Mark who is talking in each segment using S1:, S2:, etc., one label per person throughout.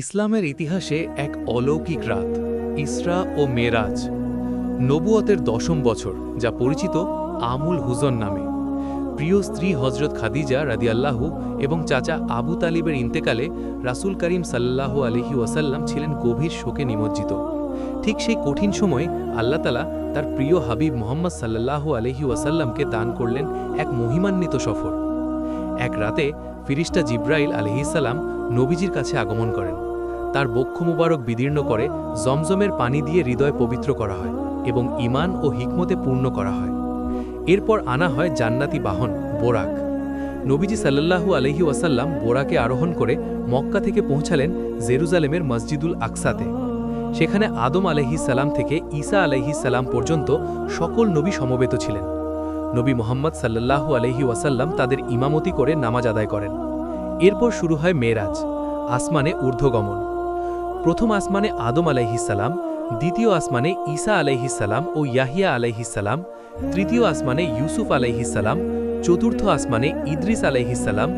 S1: ইসলামের ইতিহাসে এক অলৌকিক রাত, ইসরা ও মেরাজ, নবুয়তের 10ম বছর, যা পরিচিত আমুল হুজন নামে। প্রিয় স্ত্রী হজরত খাদিজা রাদিয়াল্লাহু এবং চাচা আবু তালিবের ইন্তেকালে রাসূল করিম সাল্লাল্লাহু আলাইহি ওয়াসাল্লাম ছিলেন গভীর শোকে নিমজ্জিত। ঠিক সেই কঠিন সময়ে আল্লাহ তাআলা তার প্রিয় হাবিব মুহাম্মদ সাল্লাল্লাহু আলাইহি ওয়াসাল্লামকে দান করলেন এক মহিমান্বিত সফর। এক রাতে ফিরিস্তা জিব্রাইল আলাইহিস সালাম নবীজির কাছে আগমন করেন। তার বক্ষ মুবারক বিদীর্ণ করে জমজমের পানি দিয়ে হৃদয় পবিত্র করা হয় এবং ঈমান ও হিকমতে পূর্ণ করা হয়। এরপর আনা হয় জান্নাতি বাহন বোরাক। নবীজি সাল্লাল্লাহু আলাইহি ওয়াসাল্লাম বোরাকে আরোহণ করে মক্কা থেকে পৌঁছালেন জেরুজালেমের মসজিদুল আকসাতে। সেখানে আদম আলাইহিস সালাম থেকে ঈসা আলাইহিস সালাম পর্যন্ত সকল নবী সমবেত ছিলেন। নবী মুহাম্মদ সাল্লাল্লাহু আলাইহি ওয়াসাল্লাম তাদের ইমামতি করে নামাজ আদায় করেন। এরপর শুরু হয় মেরাজ, আসমানে ঊর্ধ্বগমন। প্রথম আসমানে আদম আলাইহিস সালাম, দ্বিতীয় আসমানে ঈসা আলাইহিস সালাম ও ইয়াহিয়া আলাইহিস সালাম, তৃতীয় আসমানে ইউসুফ আলাইহিস সালাম, চতুর্থ আসমানে ইদ্রিস আলাইহিস সালাম,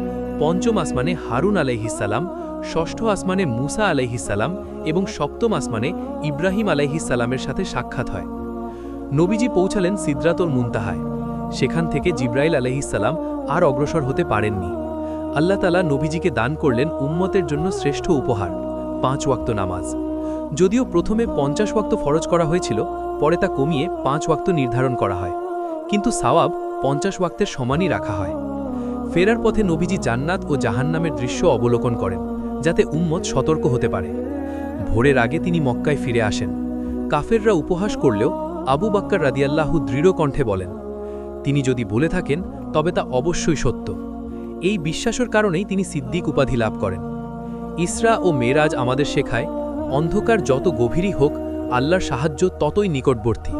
S1: পঞ্চম আসমানে হারুন আলাইহিস সালাম, ষষ্ঠ আসমানে মুসা আলাইহিস সালাম এবং সপ্তম আসমানে ইব্রাহিম আলাইহিস সালামের সাথে সাক্ষাৎ হয়। নবীজি পৌঁছালেন সিদরাতুল মুনতাহায়। সেখান থেকে জিব্রাইল আলাইহিস সালাম আর অগ্রসর হতে পারেননি। আল্লাহ তাআলা নবীজিকে দান করলেন উম্মতের জন্য শ্রেষ্ঠ উপহার, 5 ওয়াক্ত নামাজ। যদিও প্রথমে 50 ওয়াক্ত ফরজ করা হয়েছিল, পরে তা কমিয়ে 5 ওয়াক্ত নির্ধারণ করা হয়, কিন্তু সওয়াব 50 ওয়াক্তের সমানই রাখা হয়। ফেরার পথে নবীজি জান্নাত ও জাহান্নামের দৃশ্য অবলোকন করেন, যাতে উম্মত সতর্ক হতে পারে। ভোরের আগে তিনি মক্কায় ফিরে আসেন। কাফেররা উপহাস করলেও আবু বকর রাদিয়াল্লাহু দৃঢ় কণ্ঠে বলেন, তিনি যদি বলে থাকেন তবে তা অবশ্যই সত্য। এই বিশ্বাসের কারণেই তিনি সিদ্দিক উপাধি লাভ করেন। ইসরা ও মেরাজ আমাদের শেখায়, অন্ধকার যত গভীরই হোক, আল্লাহর সাহায্য ততই নিকটবর্তী।